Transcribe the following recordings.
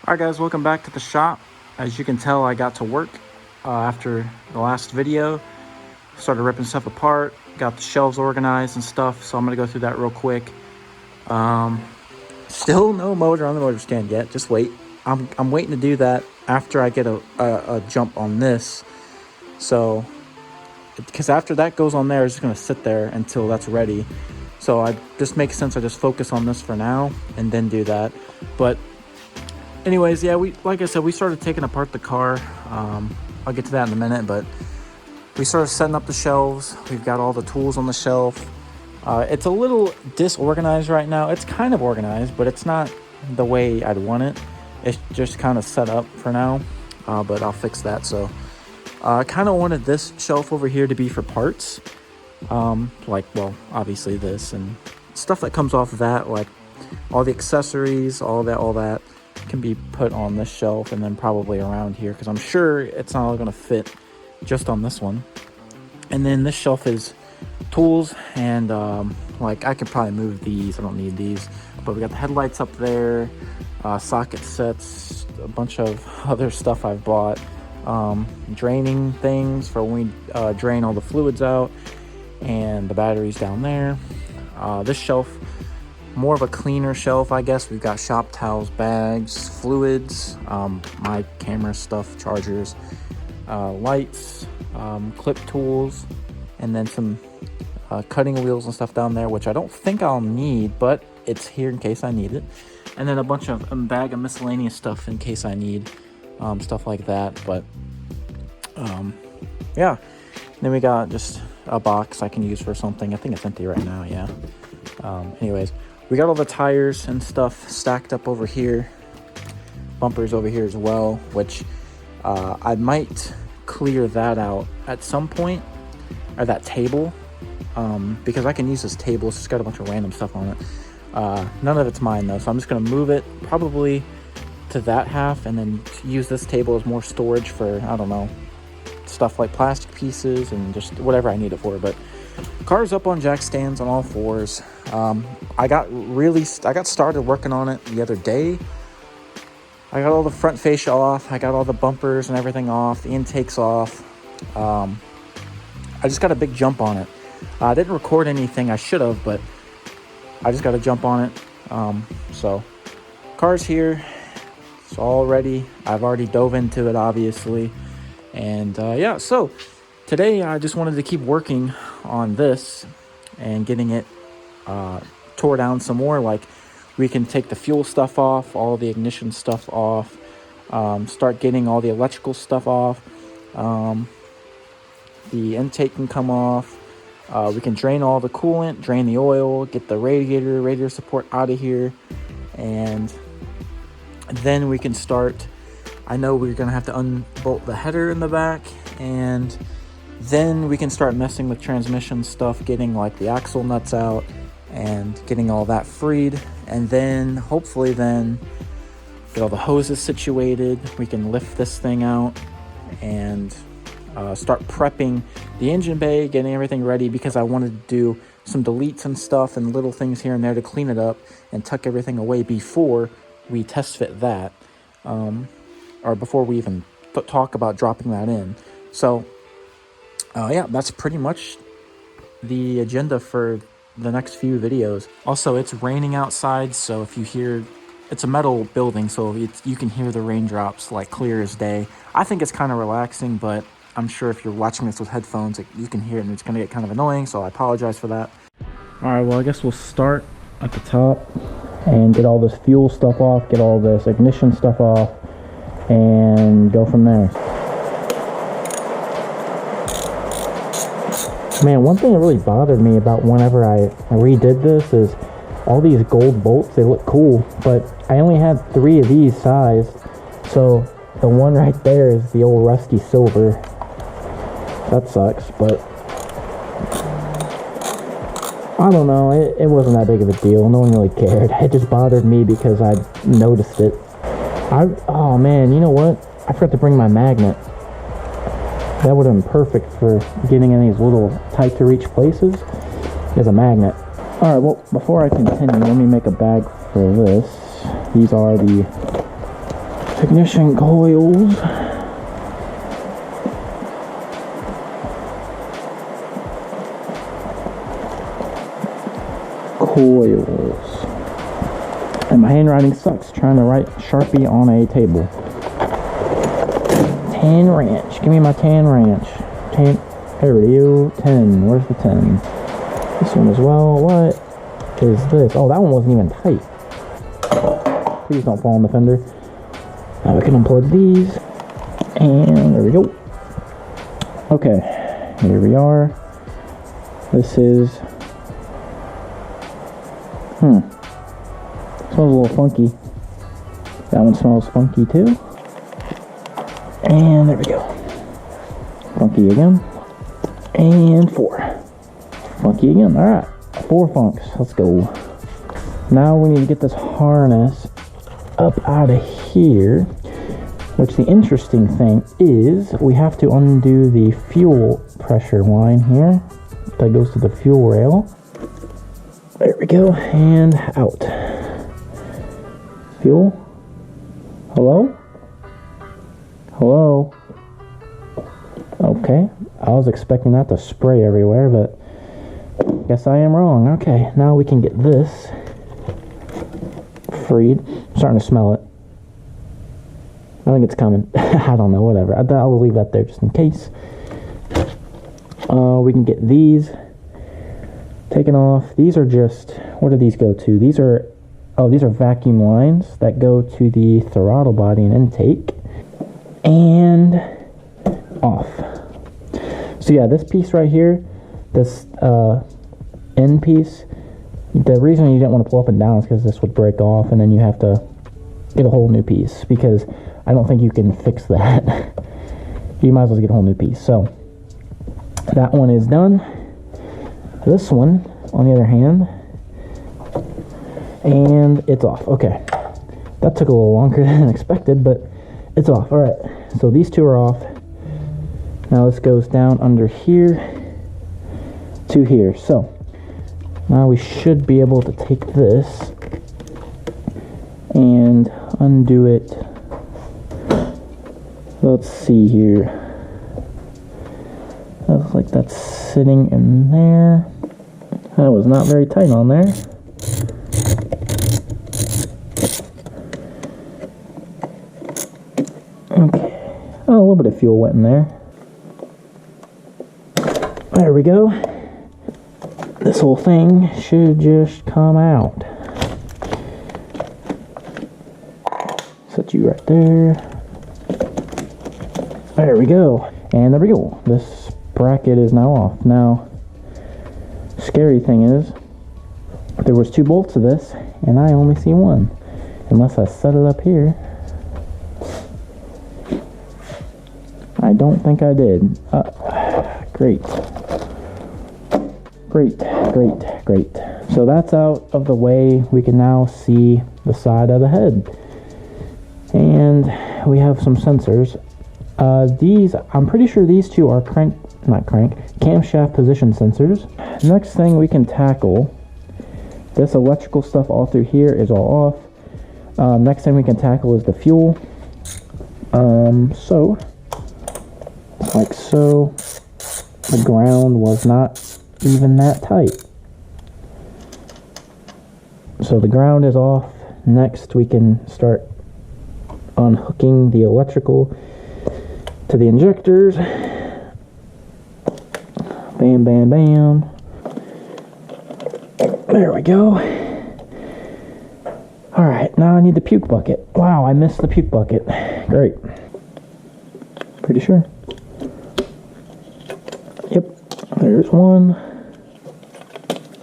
Alright guys, welcome back to the shop. As you can tell, I got to work after the last video. Started ripping stuff apart, got the shelves organized and stuff, so I'm going to go through that real quick. Still no motor on the motor stand yet, just wait. I'm waiting to do that after I get a jump on this. So, because after that goes on there, it's just going to sit there until that's ready. So it just makes sense I just focus on this for now and then do that. But anyways, yeah, like I said, we started taking apart the car. I'll get to that in a minute, but we started setting up the shelves. We've got all the tools on the shelf. It's a little disorganized right now. It's kind of organized, but it's not the way I'd want it. It's just kind of set up for now, but I'll fix that. So I kind of wanted this shelf over here to be for parts. Well, obviously this and stuff that comes off of that, like all the accessories, all that can be put on this shelf and then probably around here, because I'm sure it's not all going to fit just on this one. And then this shelf is tools and like I could probably move these. I don't need these, but we got the headlights up there, socket sets, a bunch of other stuff I've bought, draining things for when we drain all the fluids out, and the batteries down there. This shelf, more of a cleaner shelf, I guess. We've got shop towels, bags, fluids, my camera stuff, chargers, lights, clip tools, and then some cutting wheels and stuff down there, which I don't think I'll need, but it's here in case I need it. And then a bunch of bag of miscellaneous stuff in case I need stuff like that. But yeah, then we got just a box I can use for something. I think it's empty right now. Yeah. Anyways, we got all the tires and stuff stacked up over here, bumpers over here as well, which I might clear that out at some point, or that table, because I can use this table. It's just got a bunch of random stuff on it. None of it's mine though, so I'm just going to move it probably to that half and then use this table as more storage for, I don't know, stuff like plastic pieces and just whatever I need it for. But car's up on jack stands on all fours. I got started working on it the other day. I got all the front fascia off. I got all the bumpers and everything off. The intake's off. I just got a big jump on it. I didn't record anything. I should have, but I just got to jump on it. So car's here. It's all ready. I've already dove into it, obviously. And yeah, so today I just wanted to keep working on this and getting it tore down some more. Like, we can take the fuel stuff off, all the ignition stuff off, start getting all the electrical stuff off. The intake can come off. We can drain all the coolant, drain the oil, get the radiator support out of here, and then we can start. I know we're going to have to unbolt the header in the back, and then we can start messing with transmission stuff, getting like the axle nuts out and getting all that freed. And then hopefully then get all the hoses situated. We can lift this thing out and start prepping the engine bay, getting everything ready, because I wanted to do some deletes and stuff and little things here and there to clean it up and tuck everything away before we test fit that. Or before we even talk about dropping that in. So, yeah, that's pretty much the agenda for the next few videos. Also, it's raining outside, so if you hear, it's a metal building, so you can hear the raindrops like clear as day. I think it's kind of relaxing, but I'm sure if you're watching this with headphones, you can hear it and it's going to get kind of annoying, so I apologize for that. All right, well, I guess we'll start at the top and get all this fuel stuff off, get all this ignition stuff off, and go from there. Man, one thing that really bothered me about whenever I redid this is all these gold bolts. They look cool, but I only had 3 of these sized, so the one right there is the old rusty silver. That sucks, but I don't know, it wasn't that big of a deal. No one really cared. It just bothered me because I noticed it. Oh man, you know what? I forgot to bring my magnet. That would have been perfect for getting in these little tight to reach places. There's a magnet. Alright, well, before I continue, let me make a bag for this. These are the Ignition coils. Coils. And my handwriting sucks trying to write Sharpie on a table. Tan wrench. Give me my tan wrench. There we go. 10. Where's the 10? This one as well. What is this? Oh, that one wasn't even tight. Please don't fall on the fender. Now we can unplug these. And there we go. Okay. Here we are. This is... Smells a little funky. That one smells funky too. And there we go. Funky again. And 4. Funky again. Alright. 4 funks. Let's go. Now we need to get this harness up out of here. Which the interesting thing is we have to undo the fuel pressure line here. That goes to the fuel rail. There we go. And out. Fuel. Hello? Hello? Okay. I was expecting that to spray everywhere, but guess I am wrong. Okay, now we can get this freed. I'm starting to smell it. I think it's coming. I don't know, whatever. I'll leave that there just in case. We can get these taken off. These are just, what do these go to? These are vacuum lines that go to the throttle body and intake. And off. So yeah, this piece right here, this end piece, the reason you didn't want to pull up and down is because this would break off and then you have to get a whole new piece, because I don't think you can fix that. You might as well get a whole new piece. So that one is done. This one, on the other hand, and it's off. Okay, that took a little longer than expected, but it's off. All right, so these two are off. Now this goes down under here to here. So now we should be able to take this and undo it. Let's see here. Looks like that's sitting in there. That was not very tight on there. Okay. Oh, a little bit of fuel went in there. There we go. This whole thing should just come out. Set you right there. There we go. And there we go. This bracket is now off. Now, scary thing is, there was 2 bolts to this, and I only see 1. Unless I set it up here. I don't think I did. Great. Great. So that's out of the way. We can now see the side of the head. And we have some sensors. These, I'm pretty sure these 2 are camshaft position sensors. Next thing we can tackle, this electrical stuff all through here is all off. Next thing we can tackle is the fuel. So, like so, the ground was not even that tight. So the ground is off. Next we can start unhooking the electrical to the injectors. Bam, bam, bam. There we go. Alright, now I need the puke bucket. Wow, I missed the puke bucket. Great. Pretty sure. Yep, there's one.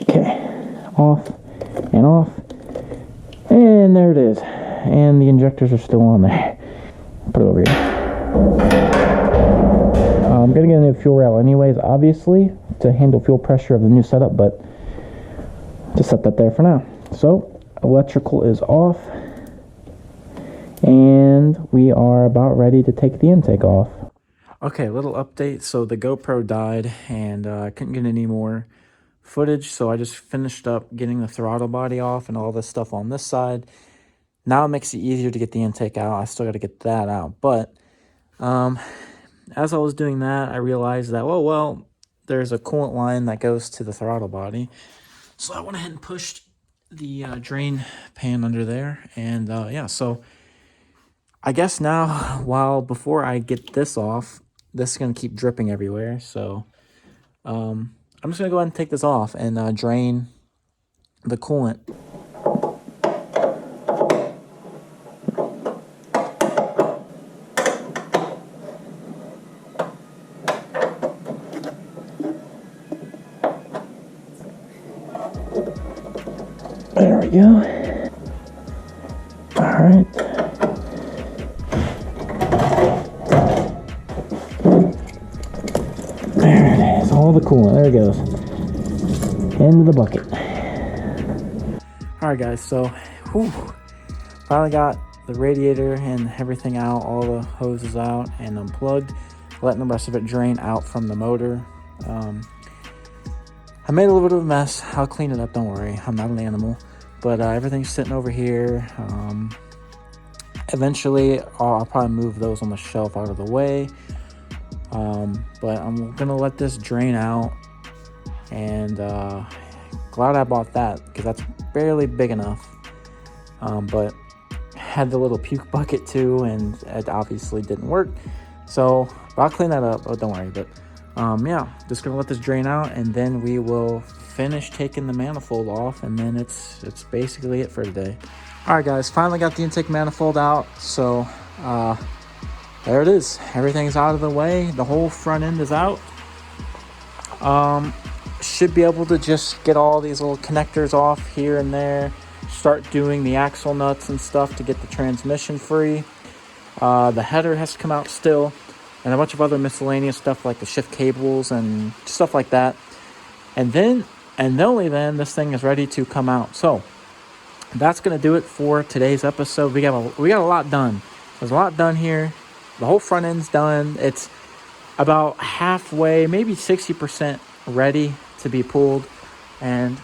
Okay, off and off. And there it is. And the injectors are still on there. Put it over here. I'm going to get a new fuel rail anyways, obviously, to handle fuel pressure of the new setup, but just set that there for now. So, electrical is off, and we are about ready to take the intake off. Okay, little update. So the GoPro died, and I couldn't get any more footage, so I just finished up getting the throttle body off and all this stuff on this side. Now it makes it easier to get the intake out. I still got to get that out. But as I was doing that, I realized that, oh, well, there's a coolant line that goes to the throttle body. So I went ahead and pushed the drain pan under there. And yeah, so I guess now, before I get this off, this is going to keep dripping everywhere. So I'm just going to go ahead and take this off and drain the coolant. There we go. All right. There it is. All the coolant. There it goes. Into the bucket. All right, guys. So, finally got the radiator and everything out. All the hoses out and unplugged. Letting the rest of it drain out from the motor. I made a little bit of a mess. I'll clean it up. Don't worry. I'm not an animal. But everything's sitting over here. Eventually, I'll probably move those on the shelf out of the way. But I'm going to let this drain out. And glad I bought that because that's barely big enough. But had the little puke bucket too, and it obviously didn't work. So I'll clean that up. Oh, don't worry. But yeah, just gonna let this drain out, and then we will finish taking the manifold off, and then it's basically it for today. All right, guys, finally got the intake manifold out. So there it is. Everything's out of the way. The whole front end is out. Should be able to just get all these little connectors off here and there. Start doing the axle nuts and stuff to get the transmission free. The header has to come out still, and a bunch of other miscellaneous stuff like the shift cables and stuff like that. And then, and only then, this thing is ready to come out. So that's going to do it for today's episode. We got a lot done. There's a lot done here. The whole front end's done. It's about halfway, maybe 60% ready to be pulled. And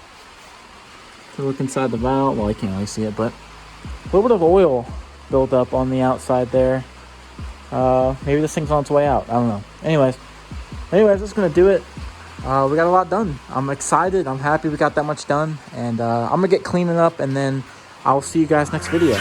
to look inside the valve, well, I can't really see it, but a little bit of oil built up on the outside there. Maybe this thing's on its way out. I don't know. Anyways, that's going to do it. We got a lot done. I'm excited. I'm happy we got that much done. And I'm going to get cleaning up, and then I'll see you guys next video.